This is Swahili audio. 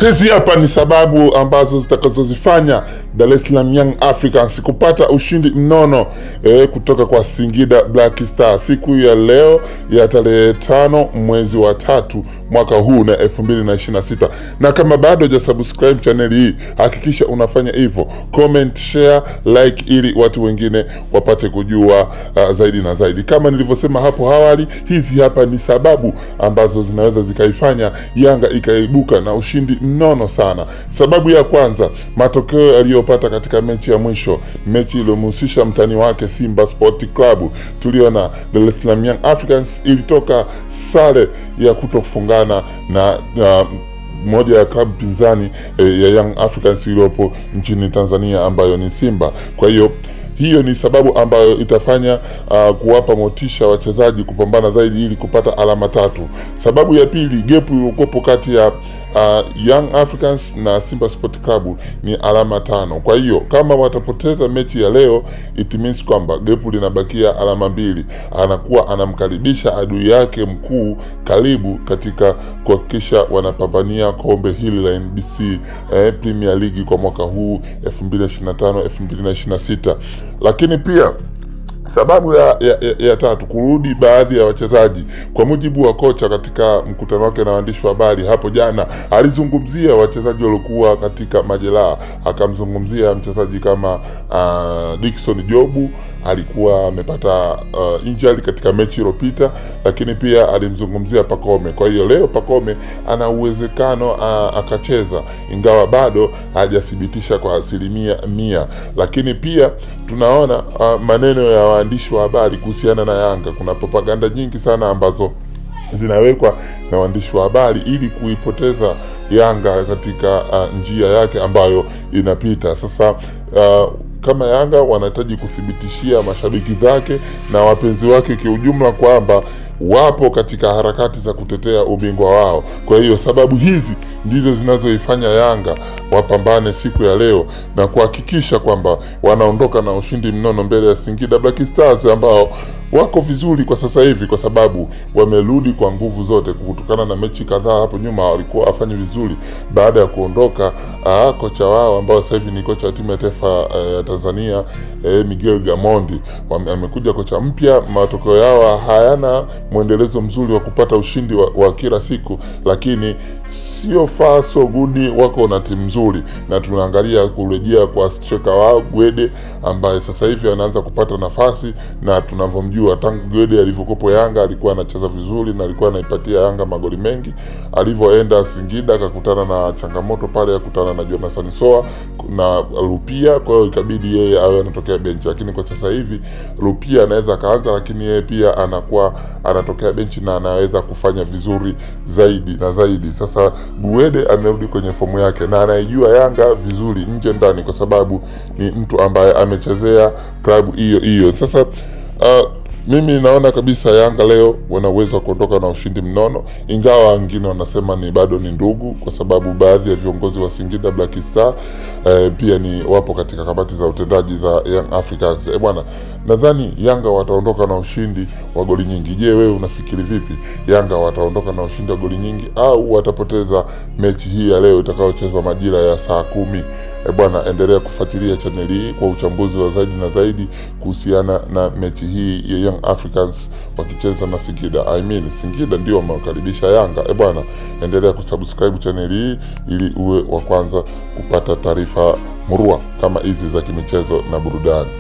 Hizi hapa ni sababu ambazo zitakazozifanya Dar es Salaam Young Africans kupata ushindi mnono kutoka kwa Singida Black Star siku ya leo ya tarehe 5 mwezi wa 3 mwaka huu na 2026. Na kama bado hujasubscribe channel hii, hakikisha unafanya hivyo, comment, share, like ili watu wengine wapate kujua zaidi na zaidi. Kama nilivyosema hapo awali, hizi hapa ni sababu ambazo zinaweza zikaifanya Yanga ikaibuka na ushindi mnono sana. Sababu ya kwanza, matokeo aliyopata katika mechi ya mwisho, mechi iliyomhusisha mtani wake Simba Sport Club. Tuliona Dar es Salaam Young Africans ilitoka sare ya kutofungana na moja ya klabu pinzani ya Young Africans iliyopo nchini Tanzania ambayo ni Simba. Kwa hiyo ni sababu ambayo itafanya kuwapa motisha wachezaji kupambana zaidi ili kupata alama 3. Sababu ya pili, gap iliyokuwepo kati ya Young Africans na Simba Sport Club ni alama 5. Kwa hiyo kama watapoteza mechi ya leo, it means kwamba gap linabakia alama 2. Anakuwa anamkaribisha adui yake mkuu karibu katika kuhakikisha wanapambania kombe hili la NBC Premier League kwa mwaka huu 2025-2026. Lakini pia sababu ya tatu, kurudi baadhi ya wachezaji. Kwa mujibu wa kocha katika mkutano wake na waandishi wa habari hapo jana, alizungumzia wachezaji waliokuwa katika majeraha. Akamzungumzia mchezaji kama Dickson Jobu, alikuwa amepata injury katika mechi iliyopita, lakini pia alimzungumzia Pacome. Kwa hiyo leo Pacome ana uwezekano akacheza, ingawa bado hajathibitisha kwa 100%. Lakini pia tunaona maneno ya waandishi wa habari kuhusiana na Yanga. Kuna propaganda nyingi sana ambazo zinawekwa na waandishi wa habari ili kuipoteza Yanga katika njia yake ambayo inapita. Sasa kama Yanga wanahitaji kuthibitishia mashabiki zake na wapenzi wake kiujumla kwamba wapo katika harakati za kutetea ubingwa wao. Kwa hiyo sababu hizi ndizo zinazoifanya Yanga wapambane siku ya leo na kuhakikisha kwamba wanaondoka na ushindi mnono mbele ya Singida Black Stars ambao wako vizuri kwa sasa hivi, kwa sababu wamerudi kwa nguvu zote kutokana na mechi kadhaa hapo nyuma walikuwa wafanye vizuri baada ya kuondoka kocha wao ambao sasa hivi ni kocha wa timu ya taifa ya Tanzania Miguel Gamondi. Amekuja kocha mpya, matokeo yao hayana mwendelezo mzuri wa kupata ushindi wa kila siku, lakini sio far so good, wako na timu nzuri. Na tunaangalia kurejea kwa striker wao Gwede ambaye sasa hivi anaanza kupata nafasi, na tunavyomjua tangu Gwede alivyokopo Yanga alikuwa anacheza vizuri na alikuwa anaipatia Yanga magoli mengi. Alivyoenda Singida akakutana na changamoto pale, akakutana na Jonathan Soa na Rupia, kwa hiyo ikabidi yeye awe anatokea benchi. Lakini kwa sasa hivi Rupia anaweza kaanza, lakini yeye pia anakuwa anatokea benchi na anaweza kufanya vizuri zaidi na zaidi. Sasa Gwede amerudi kwenye fomu yake na anaijua Yanga vizuri nje ndani, kwa sababu ni mtu ambaye amechezea klabu hiyo. Sasa mimi naona kabisa Yanga leo wana uwezo wa kuondoka na ushindi mnono, ingawa wengine wanasema ni bado ni ndugu, kwa sababu baadhi ya viongozi wa Singida Black Star pia ni wapo katika kamati za utendaji za Young Africans. Bwana, nadhani Yanga wataondoka na ushindi wa goli nyingi. Je, wewe unafikiri vipi? Yanga wataondoka na ushindi wa goli nyingi au watapoteza mechi hii ya leo itakayochezwa majira ya saa 10? Bwana, endelea kufuatilia channel hii kwa uchambuzi wa zaidi na zaidi kuhusiana na mechi hii ya Young Africans wakicheza na Singida. Singida ndio wamewakaribisha Yanga. Bwana, endelea kusubscribe channel hii ili uwe wa kwanza kupata taarifa murua kama hizi za kimichezo na burudani.